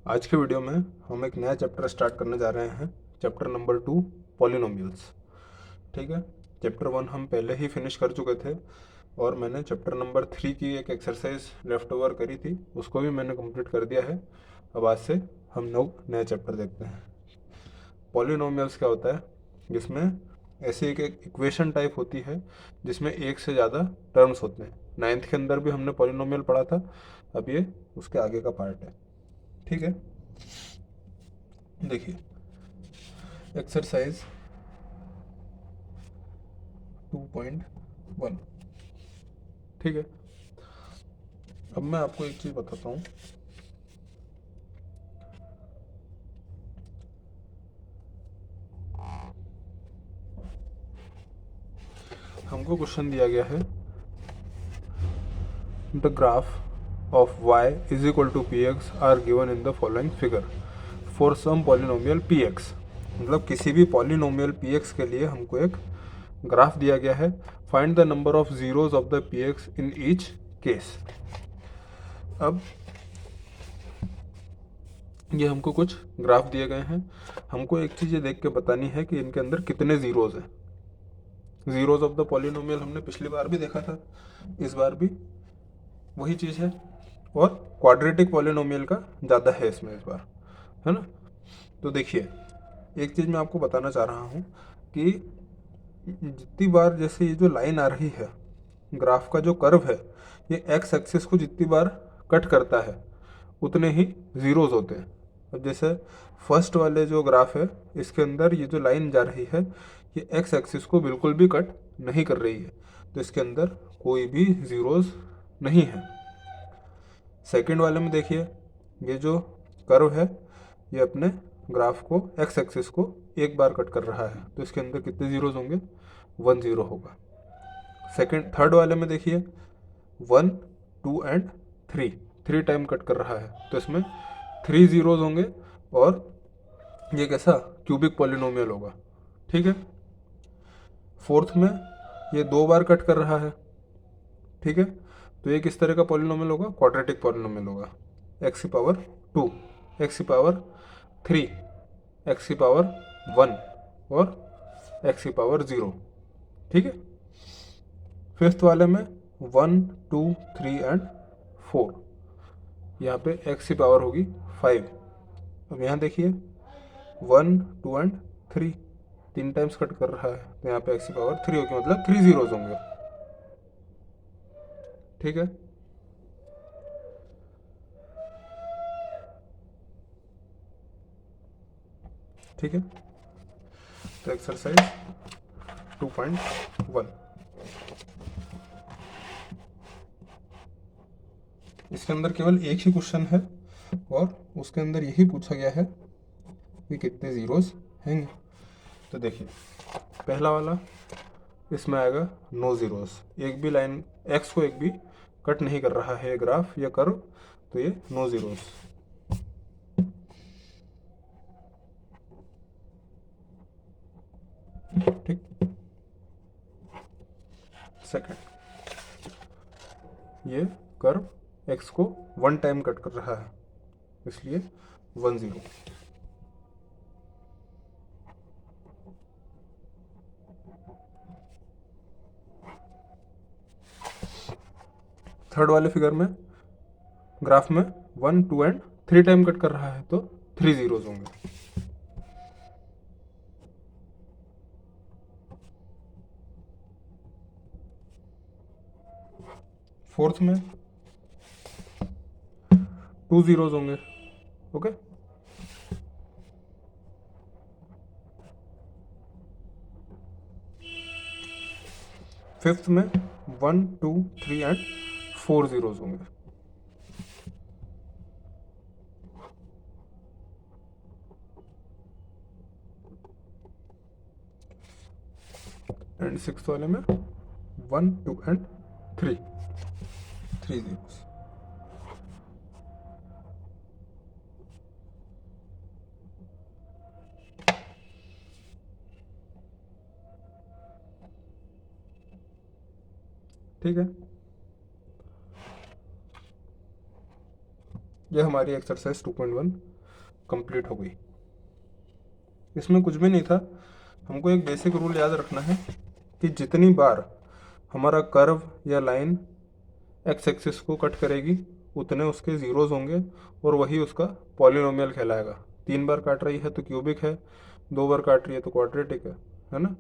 आज के वीडियो में हम एक नया चैप्टर स्टार्ट करने जा रहे हैं। Chapter number 2, polynomials. ठीक है। चैप्टर 1 हम पहले ही फिनिश कर चुके थे और मैंने चैप्टर नंबर 3 की एक एक्सरसाइज लेफ्ट ओवर करी थी, उसको भी मैंने कंप्लीट कर दिया है। अब आज से हम लोग नया चैप्टर देखते हैं। पॉलिनोमियल्स क्या होता है, जिसमें ऐसी एक इक्वेशन टाइप होती है जिसमें एक से ज़्यादा टर्म्स होते हैं। नाइन्थ के अंदर भी हमने पॉलिनोमियल पढ़ा था, अब ये उसके आगे का पार्ट है। ठीक है। देखिए, एक्सरसाइज 2.1। ठीक है। अब मैं आपको एक चीज़ बताता हूँ। हमको क्वेश्चन दिया गया है, the graph of y is equal to P X are given in the following figure for some polynomial P X. मतलब किसी भी पॉलिनोमियल पी एक्स के लिए हमको एक ग्राफ दिया गया है। Find the number of zeros of the P x in each case. अब ये हमको कुछ ग्राफ दिए गए हैं, हमको एक चीज़ ये देख के बतानी है कि इनके अंदर कितने ज़ीरोज़ हैं। ज़ीरोज़ ऑफ द पॉलिनोमियल हमने पिछली बार भी देखा था, इस बार भी वही चीज़ है। और क्वाड्रेटिक पॉलिनोमियल का ज़्यादा है इसमें इस बार, है ना। तो देखिए, एक चीज़ मैं आपको बताना चाह रहा हूँ कि जितनी बार जैसे ये जो लाइन आ रही है, ग्राफ का जो कर्व है, ये एक्स एक्सिस को जितनी बार कट करता है उतने ही ज़ीरोज़ होते हैं। अब जैसे फर्स्ट वाले जो ग्राफ है, इसके अंदर ये जो लाइन जा रही है, ये एक्स एक्सिस को बिल्कुल भी कट नहीं कर रही है, तो इसके अंदर कोई भी ज़ीरोज़ नहीं है। सेकंड वाले में देखिए, ये जो कर्व है, ये अपने ग्राफ को एक्स एक्सिस को एक बार कट कर रहा है, तो इसके अंदर कितने ज़ीरोज़ होंगे? 1 ज़ीरो होगा। थर्ड वाले में देखिए, 1, 2 एंड 3, 3 टाइम कट कर रहा है, तो इसमें 3 ज़ीरोज़ होंगे और ये कैसा क्यूबिक पॉलिनोमियल होगा। ठीक है। फोर्थ में ये 2 बार कट कर रहा है। ठीक है। तो ये किस तरह का पॉलिनोमियल होगा? क्वाड्रेटिक पॉलिनोमियल होगा। एक्स की पावर 2, एक्स की पावर 3, एक्स की पावर 1 और एक्स की पावर 0। ठीक है। फिफ्थ वाले में 1, 2, 3 एंड 4, यहाँ पे एक्स की पावर होगी 5। अब यहाँ देखिए, 1, 2 एंड 3, 3 टाइम्स कट कर रहा है, तो यहाँ पे एक्स की पावर 3 होगी, मतलब 3 ज़ीरोज़ होंगे। ठीक है। ठीक है। तो एक्सरसाइज 2.1, इसके अंदर केवल एक ही क्वेश्चन है और उसके अंदर यही पूछा गया है कि कितने ज़ीरोज़ हैं। तो देखिए, पहला वाला, इसमें आएगा नो ज़ीरोज़। एक भी लाइन एक्स को एक भी कट नहीं कर रहा है ये ग्राफ या कर्व, तो ये नो ज़ीरोज़। ठीक। सेकंड, ये कर्व एक्स को 1 टाइम कट कर रहा है, इसलिए 1 ज़ीरो। थर्ड वाले फिगर में, ग्राफ में 1, 2 एंड 3 टाइम कट कर रहा है, तो 3 ज़ीरोज़ होंगे। फोर्थ में 2 ज़ीरोज़ होंगे। ओके। फिफ्थ में 1, 2, 3 एंड 4 ज़ीरोज़ होंगे। एंड सिक्स वाले में 1, 2 एंड 3, 3 ज़ीरोज़। ठीक है। ये हमारी एक्सरसाइज 2.1 कंप्लीट हो गई। इसमें कुछ भी नहीं था, हमको एक बेसिक रूल याद रखना है कि जितनी बार हमारा कर्व या लाइन एक्स एक्सिस को कट करेगी उतने उसके ज़ीरोज़ होंगे और वही उसका पॉलिनोमियल कहलाएगा। 3 बार काट रही है तो क्यूबिक है, 2 बार काट रही है तो क्वाड्रेटिक है ना।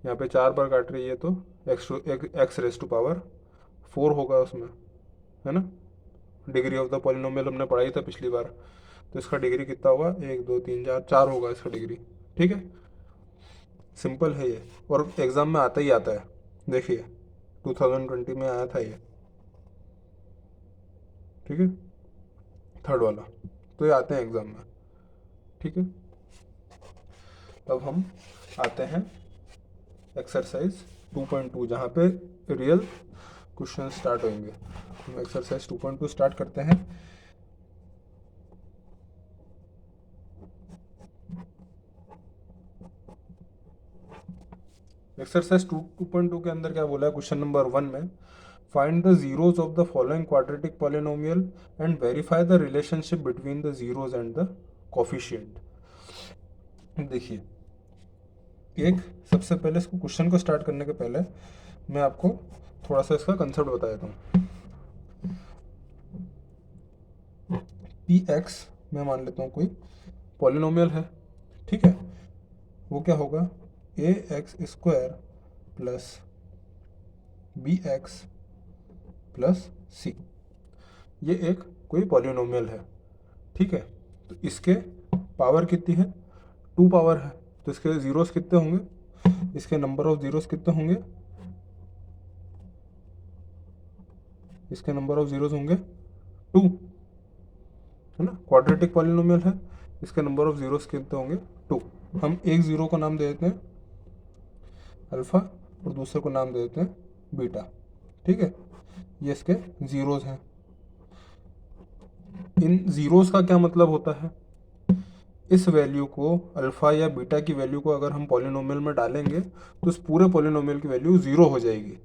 यहाँ पे 4 बार काट रही है तो एक्स रेस टू पावर 4 होगा उसमें, है ना। डिग्री ऑफ द पॉलिनोमियल हमने पढ़ाई था पिछली बार, तो इसका डिग्री कितना होगा, 1 2 3 4 4 होगा इसका डिग्री। ठीक है, सिंपल है ये और एग्ज़ाम में आता ही आता है। देखिए 2020 में आया था ये, ठीक है, थर्ड वाला, तो ये आते हैं एग्ज़ाम में। ठीक है, अब हम आते हैं एक्सरसाइज 2.2 जहाँ पे रियल क्वेश्चन स्टार्ट होंगे। हम एक्सरसाइज 2.2 स्टार्ट करते हैं। एक्सरसाइज 2.2 के अंदर क्या बोला है, क्वेश्चन नंबर 1 में find the zeros of the following quadratic polynomial and verify the relationship between the zeros and the coefficient. देखिए, एक सबसे पहले इसको क्वेश्चन को स्टार्ट करने के पहले मैं आपको थोड़ा सा इसका कंसेप्ट बता देता हूँ। पी एक्स मैं मान लेता हूँ कोई पॉलिनोमियल है, ठीक है, वो क्या होगा, a x square plus b x plus c, ये एक कोई पॉलिनोमियल है। ठीक है, तो इसके पावर कितनी है, 2 पावर है, तो इसके ज़ीरोस कितने होंगे, इसके नंबर ऑफ ज़ीरोस कितने होंगे, इसके नंबर ऑफ ज़ीरोस होंगे 2, है ना। क्वाड्रेटिक पॉलिनोमियल है, इसके नंबर ऑफ ज़ीरोस कितने होंगे 2। हम एक ज़ीरो को नाम दे देते हैं अल्फ़ा और दूसरे को नाम दे देते हैं बीटा। ठीक है, ये इसके ज़ीरोज़ हैं। इन ज़ीरोज़ का क्या मतलब होता है, इस वैल्यू को अल्फ़ा या बीटा की वैल्यू को अगर हम पॉलिनोमियल में डालेंगे तो उस पूरे पॉलिनोमियल की वैल्यू 0 हो जाएगी,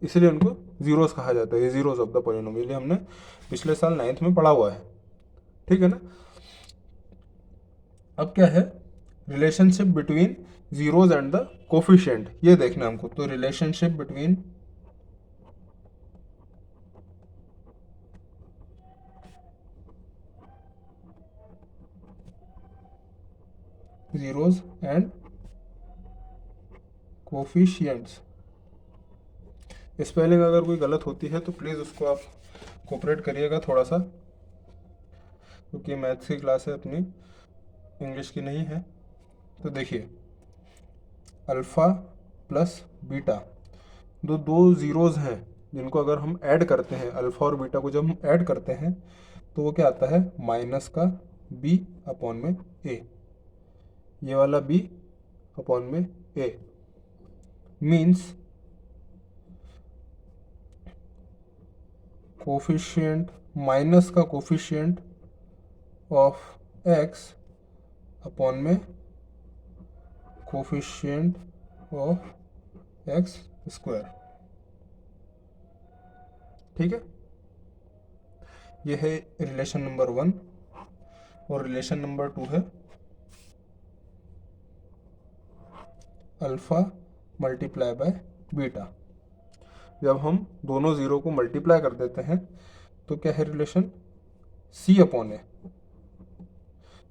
इसलिए उनको ज़ीरोज़ कहा जाता है। ये ज़ीरोज़ ऑफ द पॉलिनोमियल, ये हमने पिछले साल 9th में पढ़ा हुआ है। ठीक है ना। अब क्या है, relationship between zeros and the coefficient, ये देखना हमको। तो relationship between zeros and coefficients, spelling अगर कोई गलत होती है तो प्लीज़ उसको आप कोऑपरेट करिएगा थोड़ा सा, क्योंकि मैथ्स की क्लास है अपनी, इंग्लिश की नहीं है। तो देखिए, अल्फ़ा प्लस बीटा, दो ज़ीरोज़ हैं जिनको अगर हम ऐड करते हैं, अल्फ़ा और बीटा को जब हम ऐड करते हैं तो वो क्या आता है, माइनस का बी अपॉन में ए, ये वाला बी अपॉन में ए, मीन्स कोफिशिएंट, माइनस का कोफिशिएंट ऑफ एक्स अपॉन में कोफिशिएंट ऑफ एक्स स्क्वायर। ठीक है, ये है रिलेशन नंबर 1 और रिलेशन नंबर 2 है अल्फ़ा मल्टीप्लाई बाय बीटा। जब हम दोनों ज़ीरो को मल्टीप्लाई कर देते हैं तो क्या है रिलेशन, सी अपॉन ए।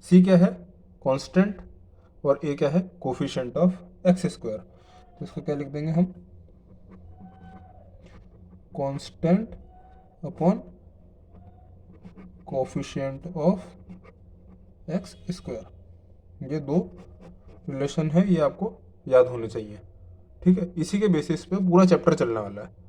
सी क्या है, कांस्टेंट, और ए क्या है, कोफिशिएंट ऑफ एक्स स्क्वायर। तो इसको क्या लिख देंगे हम, constant upon coefficient of X square. ये दो रिलेशन है, ये आपको याद होने चाहिए। ठीक है, इसी के बेसिस पे पूरा चैप्टर चलने वाला है।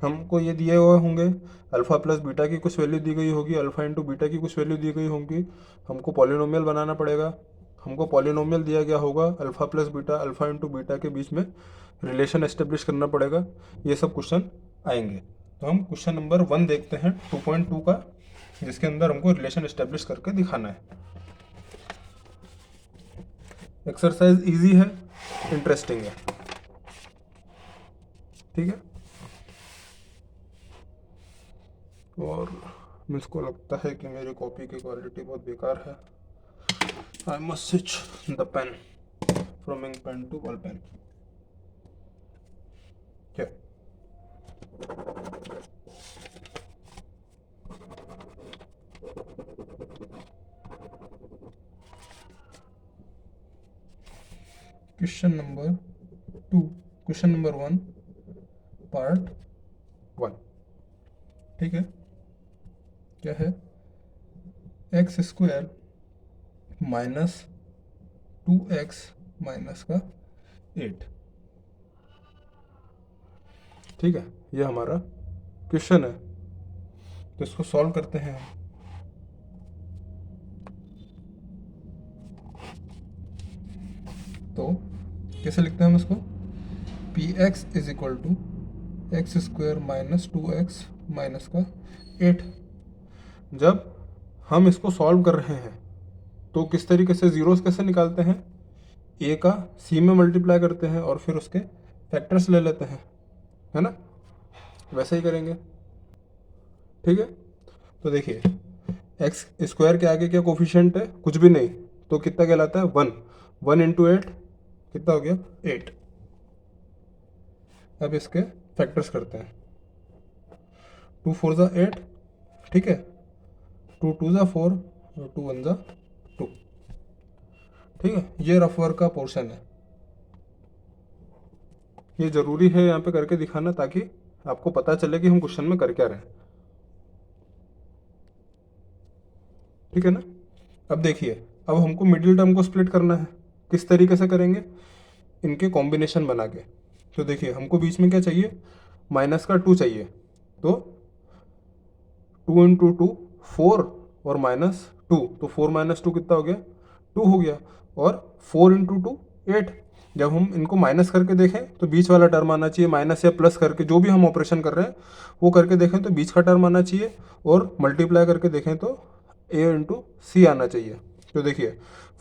हमको ये दिए हुए होंगे, अल्फ़ा प्लस बीटा की कुछ वैल्यू दी गई होगी, अल्फ़ा इंटू बीटा की कुछ वैल्यू दी गई होंगी, हमको पॉलिनोमियल बनाना पड़ेगा। हमको पॉलिनोमियल दिया गया होगा, alpha plus beta, alpha into beta के बीच में रिलेशन एस्टेब्लिश करना पड़ेगा। ये सब क्वेश्चन आएंगे। तो हम क्वेश्चन नंबर 1 देखते हैं 2.2 का, जिसके अंदर हमको रिलेशन एस्टेब्लिश करके दिखाना है। एक्सरसाइज इजी है, इंटरेस्टिंग है। ठीक है, और मुझको लगता है कि मेरी कॉपी की क्वालिटी बहुत बेकार है। I must switch the pen from ink pen to ball pen. क्या question number 2, question number 1 part 1, ठीक है। क्या है? X square minus 2x minus का 8, ठीक है। ये हमारा क्वेश्चन है, तो इसको सॉल्व करते हैं हम। तो कैसे लिखते हैं हम इसको? P X is equal to X square minus 2x minus का 8। जब हम इसको सॉल्व कर रहे हैं तो किस तरीके से जीरोस कैसे निकालते हैं? ए का सी में मल्टीप्लाई करते हैं और फिर उसके फैक्टर्स ले लेते हैं, है ना? वैसे ही करेंगे, ठीक है। तो देखिए, एक्स स्क्वायर के आगे क्या कोफिशिएंट है? कुछ भी नहीं, तो कितना कहलाता है? 1। 1 इंटू 8 कितना हो गया? 8। अब इसके फैक्टर्स करते हैं। 2 4 ज़ा 8, ठीक है। 2 2 ज़ा 4 और 2 1 ज़ा 2, ठीक है। ये रफ वर्क का पोर्शन है। ये ज़रूरी है यहाँ पे करके दिखाना, ताकि आपको पता चले कि हम क्वेश्चन में कर क्या रहे हैं, ठीक है ना। अब देखिए, अब हमको मिडिल टर्म को स्प्लिट करना है। किस तरीके से करेंगे? इनके कॉम्बिनेशन बना के। तो देखिए, हमको बीच में क्या चाहिए? माइनस का 2 चाहिए। तो 2 इंटू 2 4 और माइनस 2, तो 4 माइनस 2 कितना हो गया? 2 हो गया। और 4 इंटू 2 8। जब हम इनको माइनस करके देखें तो बीच वाला टर्म आना चाहिए, माइनस या प्लस करके जो भी हम ऑपरेशन कर रहे हैं वो करके देखें तो बीच का टर्म आना चाहिए, और मल्टीप्लाई करके देखें तो ए इंटू सी आना चाहिए। तो देखिए,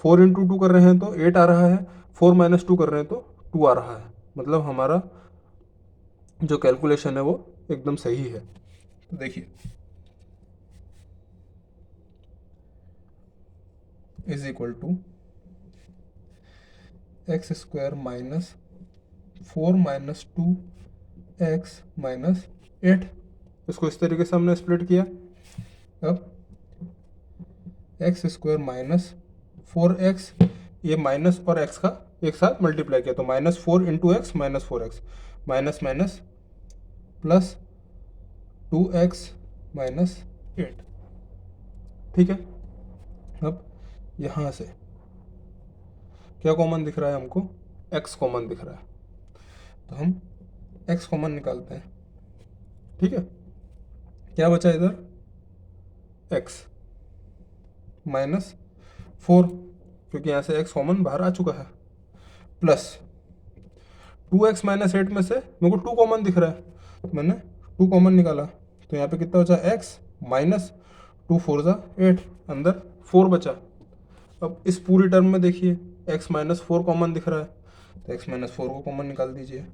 4 इंटू 2 कर रहे हैं तो 8 आ रहा है, 4 माइनस 2 कर रहे हैं तो 2 आ रहा है। मतलब हमारा जो कैलकुलेशन है वो एकदम सही है। तो देखिए, is equal to X square minus 4 minus 2x minus 8। इसको इस तरीके से हमने स्प्लिट किया। अब एक्स स्क्वायर माइनस 4x, ये माइनस और x का एक साथ मल्टीप्लाई किया तो minus 4 into x minus 4x, minus minus plus 2x minus 8, ठीक है। अब यहाँ से क्या कॉमन दिख रहा है हमको? x कॉमन दिख रहा है, तो हम x कॉमन निकालते हैं, ठीक है। क्या बचा इधर? x माइनस 4, क्योंकि यहाँ से x कॉमन बाहर आ चुका है, प्लस 2x माइनस 8 में से मेरे को 2 कॉमन दिख रहा है, तो मैंने 2 कॉमन निकाला। तो यहाँ पे कितना बचा? x माइनस 2 4 ज़ा 8, अंदर 4 बचा। अब इस पूरी टर्म में देखिए, x माइनस 4 कॉमन दिख रहा है, तो x माइनस 4 को कॉमन निकाल दीजिए।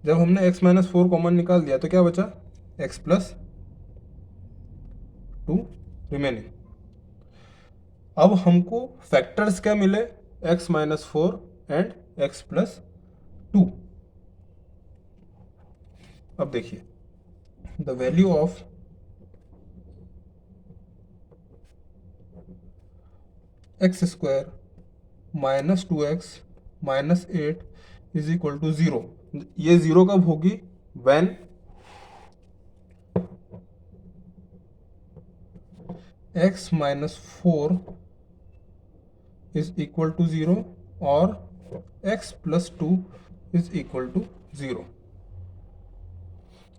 जब हमने x माइनस 4 कॉमन निकाल दिया तो क्या बचा? x plus 2 remaining. अब हमको फैक्टर्स क्या मिले? x minus 4 and x plus 2। अब देखिए, the value of X square minus 2x minus 8 is equal to 0। ये 0 कब होगी? When x minus 4 is equal to 0 और x plus 2 is equal to 0।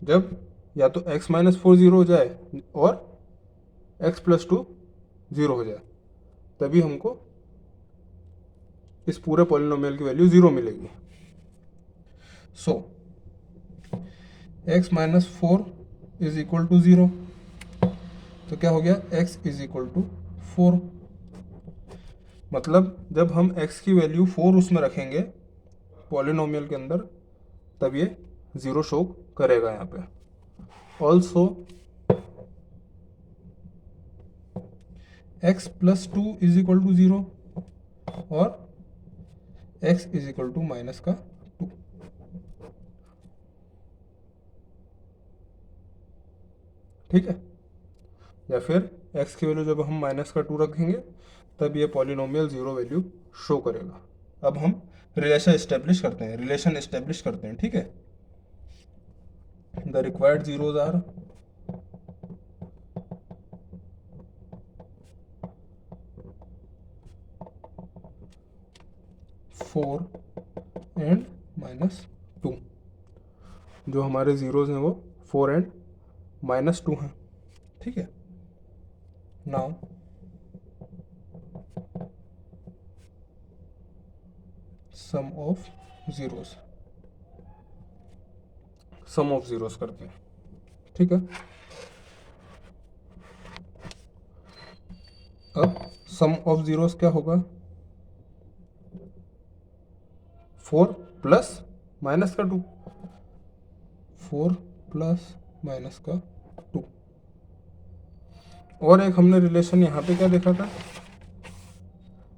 जब या तो x माइनस 4 0 हो जाए और x प्लस 2 0 हो जाए, तभी हमको इस पूरे पॉलिनोमियल की वैल्यू 0 मिलेगी। So x minus 4 is equal to 0, तो क्या हो गया? x is equal to 4। मतलब जब हम x की वैल्यू 4 उसमें रखेंगे पॉलिनोमियल के अंदर, तब ये 0 शो करेगा यहाँ पे। Also x plus 2 is equal to 0 और x is equal to minus का 2। ठीक है, या फिर x की वैल्यू जब हम माइनस का 2 रखेंगे तब ये पॉलिनोमियल 0 वैल्यू शो करेगा। अब हम रिलेशन एस्टेब्लिश करते हैं। ठीक है, the required zeros are 4 and minus 2। जो हमारे जीरोज हैं वो 4 एंड माइनस 2 हैं। ठीक है, नाउ सम ऑफ जीरोस करते हैं। ठीक है, अब सम ऑफ जीरोस क्या होगा? 4 प्लस माइनस का 2, 4 प्लस माइनस का 2। और एक हमने रिलेशन यहाँ पे क्या देखा था,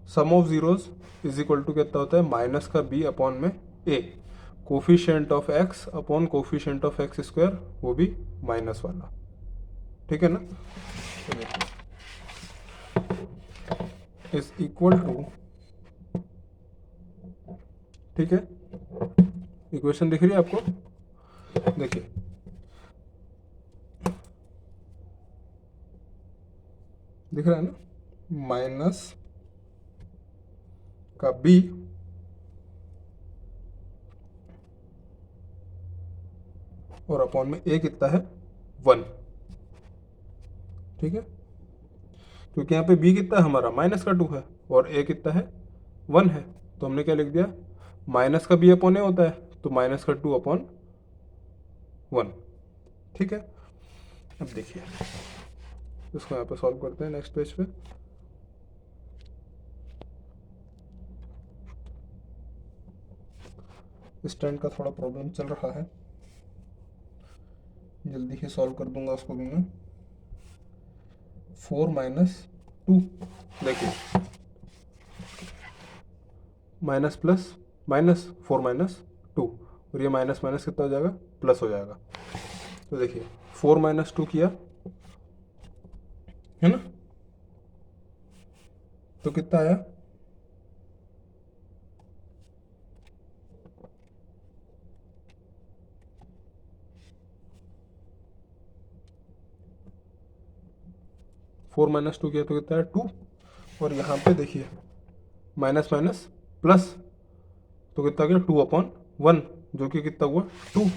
sum of zeros is equal to कितना होता है, माइनस का b अपॉन में a, coefficient of x upon coefficient of x square, वो भी माइनस वाला। ठीक है ना, इज इक्वल टू, ठीक है, इक्वेशन दिख रही है आपको? देखिए, दिख रहा है ना, माइनस का b और अपॉन में a कितना है, 1। ठीक है, क्योंकि यहाँ पे b कितना है हमारा, माइनस का 2 है, और a कितना है, 1 है, तो हमने क्या लिख दिया, माइनस का b अपॉन a होता है, तो माइनस का 2 अपॉन 1। ठीक है, अब देखिए इसको यहाँ पे सॉल्व करते हैं नेक्स्ट पेज पे। स्टैंड का थोड़ा प्रॉब्लम चल रहा है, जल्दी ही सॉल्व कर दूंगा उसको भी मैं। 4 माइनस 2, देखिए माइनस प्लस माइनस, 4 माइनस 2, और ये माइनस माइनस कितना हो जाएगा, प्लस हो जाएगा। तो देखिए 4 माइनस 2 किया है ना, तो कितना आया, 4 माइनस 2 किया तो कितना है, 2। और यहाँ पे देखिए माइनस माइनस प्लस, तो कितना गया, 2 अपॉन 1, जो कि कितना हुआ, 2।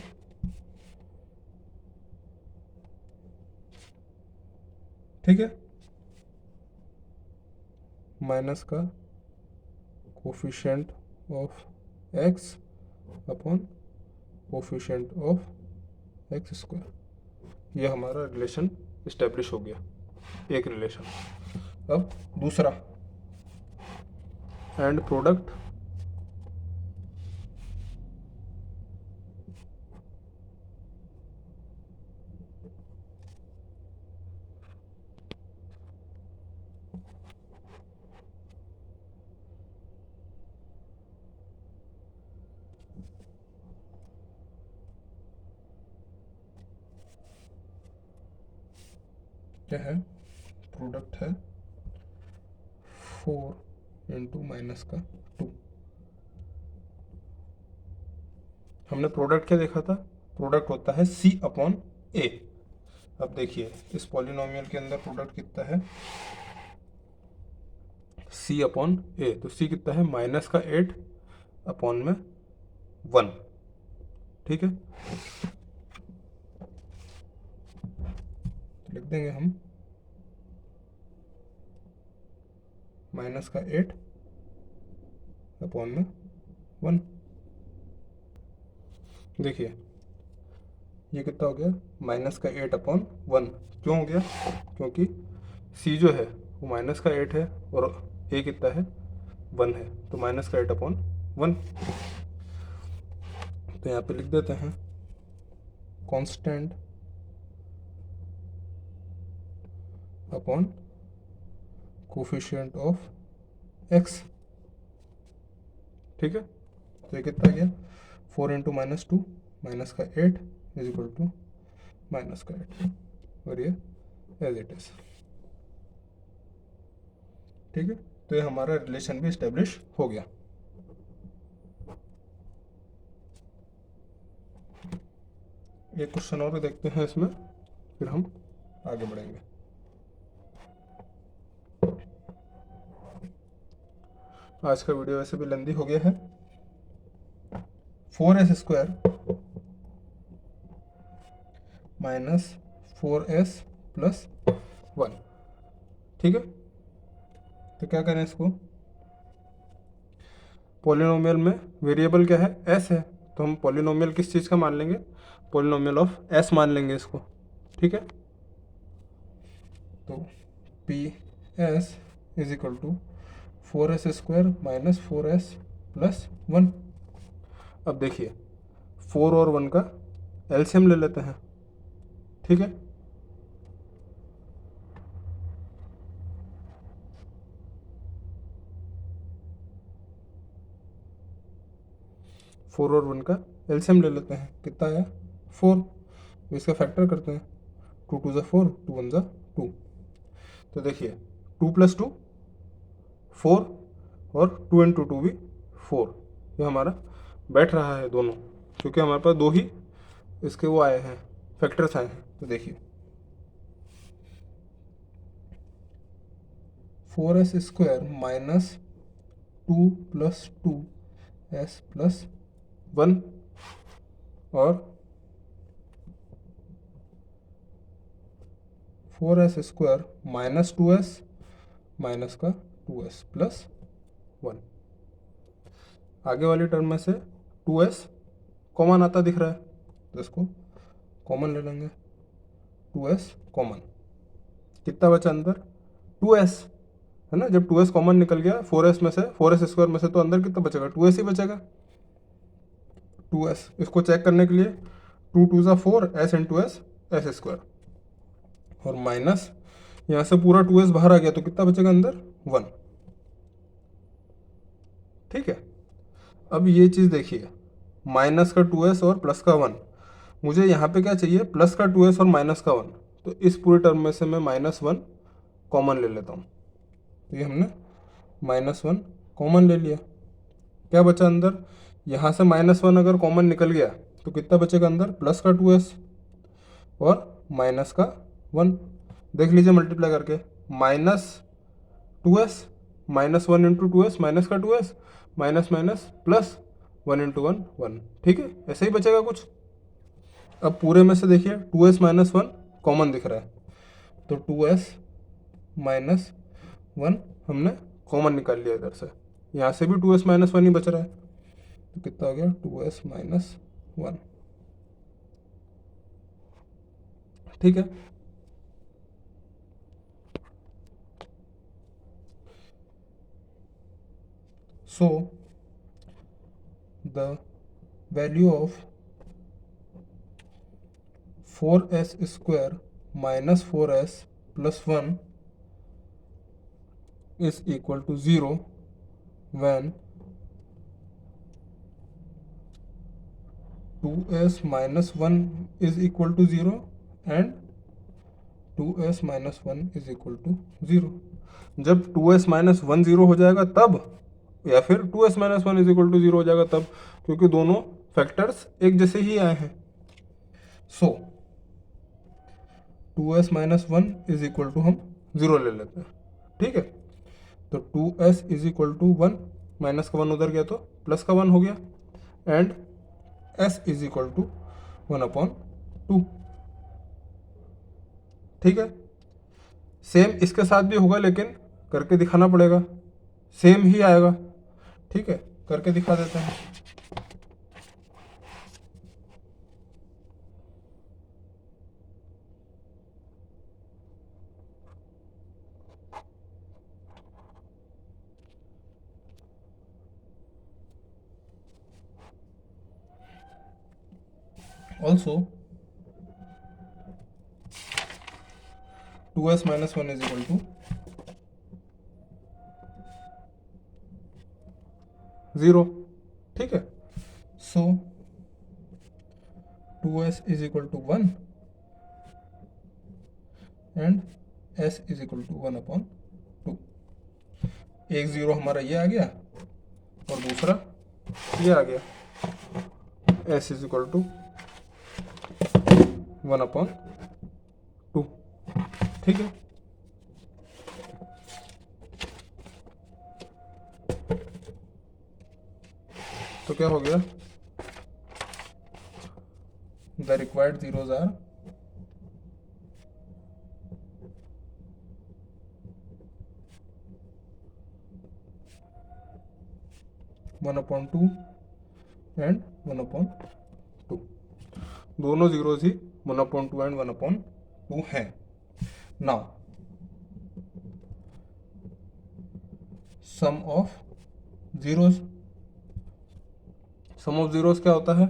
ठीक है, माइनस का coefficient of x upon coefficient of x square, ये हमारा रिलेशन इस्टेब्लिश हो गया, एक रिलेशन। अब दूसरा, एंड प्रोडक्ट क्या है, प्रोडक्ट है 4 इंटू माइनस का 2। हमने प्रोडक्ट क्या देखा था, प्रोडक्ट होता है c अपॉन a। अब देखिए इस पॉलिनोमियल के अंदर प्रोडक्ट कितना है, c अपॉन a, तो c कितना है, माइनस का 8 अपॉन में 1। ठीक है, लिख देंगे हम माइनस का 8 अपॉन में 1। देखिए ये कितना हो गया, माइनस का 8 अपॉन 1। क्यों हो गया, क्योंकि c जो है वो माइनस का 8 है और a कितना है, 1 है, तो माइनस का 8 अपॉन 1। तो यहाँ पे लिख देते हैं constant upon coefficient of x. ठीक है, तो ये कितना गया 4 इंटू -2 माइनस का 8 इज इक्वल टू माइनस का 8 और ये एज इट इज। ठीक है, तो ये हमारा रिलेशन भी इस्टेब्लिश हो गया। एक क्वेश्चन और देखते हैं इसमें, फिर हम आगे बढ़ेंगे। आज का वीडियो वैसे भी लंबी हो गया है। 4s² minus 4s plus 1। ठीक है, तो क्या करें इसको, पॉलिनोमियल में वेरिएबल क्या है, s है, तो हम पॉलिनोमियल किस चीज़ का मान लेंगे, पॉलिनोमियल ऑफ s मान लेंगे इसको। ठीक है, तो P S is equal to 4s² minus 4s plus 1। अब देखिए 4 और 1 का एलसीएम ले लेते हैं। ठीक है, फोर और 1 का एलसीएम ले लेते हैं, कितना आया 4। इसका फैक्टर करते हैं, 2 2 ज़ा 4, 2 1 ज़ा 2। तो देखिए 2 प्लस 2 4 और 2 इंटू 2 भी 4। ये हमारा बैठ रहा है दोनों, क्योंकि हमारे पास दो ही इसके वो आए हैं, फैक्टर्स आए हैं। तो देखिए 4s² minus 2 plus 2s plus 1 और 4s² माइनस 2s माइनस का 2s प्लस 1। आगे वाली टर्म में से 2s कॉमन आता दिख रहा है, तो इसको कॉमन ले लेंगे, 2s कॉमन, कितना बचा अंदर 2s, है ना। जब 2s कॉमन निकल गया 4s में से, 4s² में से, तो अंदर कितना बचेगा 2s ही बचेगा। 2s इसको चेक करने के लिए 2 2 ज़ा 4 s इंटू s s² और माइनस यहाँ से पूरा 2s बाहर आ गया, तो कितना बचेगा अंदर 1। ठीक है, अब ये चीज़ देखिए, माइनस का 2s और प्लस का 1, मुझे यहाँ पे क्या चाहिए प्लस का 2s और माइनस का 1। तो इस पूरे टर्म में से मैं -1 कॉमन ले लेता हूँ, तो ये हमने -1 कॉमन ले लिया। क्या बचा अंदर, यहाँ से -1 अगर कॉमन निकल गया तो कितना बचेगा अंदर प्लस का 2s और माइनस का 1। देख लीजिए मल्टीप्लाई करके, -2s -1 इंटू 2s माइनस का 2s minus minus plus 1 into 1 1। ठीक है, ऐसे ही बचेगा कुछ। अब पूरे में से देखिए 2s माइनस 1 कॉमन दिख रहा है, तो 2s माइनस 1 हमने कॉमन निकाल लिया इधर से। यहाँ से भी 2s माइनस 1 ही बच रहा है, तो कितना हो गया 2s माइनस 1। ठीक है, so the value of 4s² minus 4s plus 1 is equal to 0 when 2s minus 1 is equal to 0 and 2s minus 1 is equal to 0। जब 2s माइनस 1 0 हो जाएगा तब, या फिर 2s minus 1 is equal to 0 हो जाएगा तब, क्योंकि दोनों फैक्टर्स एक जैसे ही आए हैं। So 2s minus 1 is equal to हम 0 ले लेते हैं। ठीक है, तो 2s is equal to 1, minus का 1 उधर गया तो प्लस का 1 हो गया, and s is equal to 1/2। ठीक है, सेम इसके साथ भी होगा, लेकिन करके दिखाना पड़ेगा, सेम ही आएगा। ठीक है, करके दिखा देते हैं। Also 2s minus 1 is equal to 0, ठीक है। So 2s is equal to 1 and s is equal to 1/2। एक जीरो हमारा ये आ गया और दूसरा ये आ गया, s इज इक्वल टू 1/2, ठीक है। तो क्या हो गया, the required zeros are 1/2 and 1/2। दोनों जीरोज ही 1/2 एंड 1/2 हैं। Now sum of zeros, sum of zeros क्या होता है,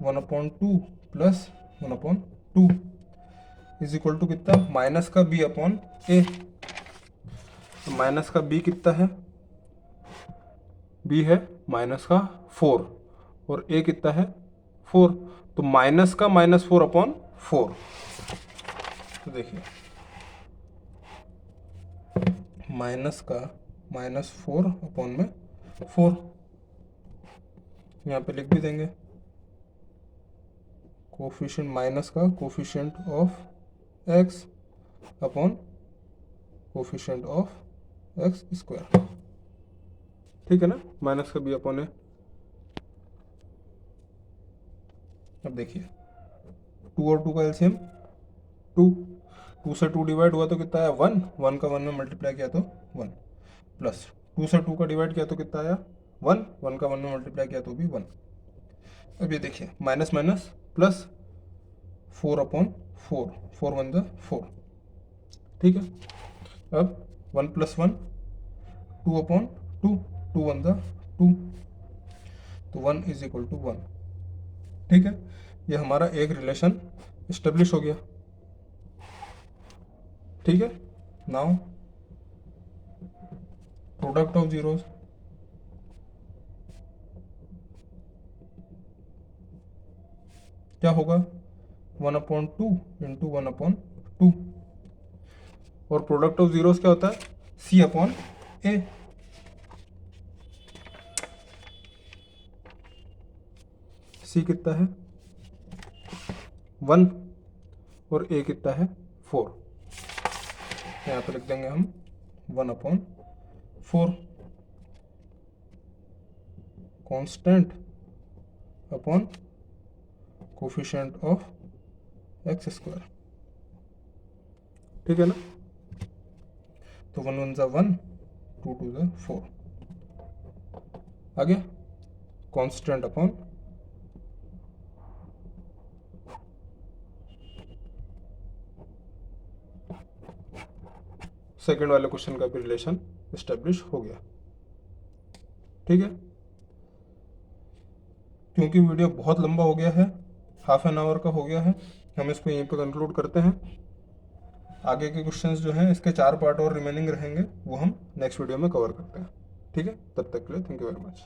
1/2 प्लस 1/2 इज इक्वल टू कितना, माइनस का b अपॉन ए। तो माइनस का b कितना है, b है माइनस का 4 और a कितना है 4, तो माइनस का -4/4। तो देखिए माइनस का -4/4, यहाँ पे लिख भी देंगे कोफिशिएंट, माइनस का coefficient of x upon coefficient of x², ठीक है ना, माइनस का b अपॉन ए। अब देखिए 2 और 2 का एलसीएम 2 से 2 डिवाइड हुआ तो कितना आया 1, 1 का 1 में मल्टीप्लाई किया तो 1, प्लस 2 से 2 का डिवाइड किया तो कितना आया 1, 1 का 1 में मल्टीप्लाई किया तो भी 1। अब ये देखिए माइनस माइनस प्लस 4/4, 4 1 4, ठीक है। अब 1 + 1 2/2, 2 1 2, तो 1 इज इक्वल टू 1, ठीक है। ये हमारा एक रिलेशन इस्टेब्लिश हो गया, ठीक है। नाउ प्रोडक्ट ऑफ जीरोज, क्या होगा 1/2 इंटू 1/2, और प्रोडक्ट ऑफ जीरोज क्या होता है c/a। c कितना है 1 और a कितना है 4, यहाँ पे लिख देंगे हम 1/4 constant upon coefficient of x², ठीक है ना। तो 1 1 1, 2 2 4, आगे कांस्टेंट अपॉन सेकेंड वाले क्वेश्चन का भी रिलेशन एस्टेब्लिश हो गया, ठीक है। क्योंकि वीडियो बहुत लंबा हो गया है, हाफ एन आवर का हो गया है, हम इसको यहीं पे कंक्लूड करते हैं। आगे के क्वेश्चंस जो हैं इसके 4 पार्ट और रिमेनिंग रहेंगे, वो हम नेक्स्ट वीडियो में कवर करते हैं, ठीक है। तब तक के लिए थैंक यू वेरी मच।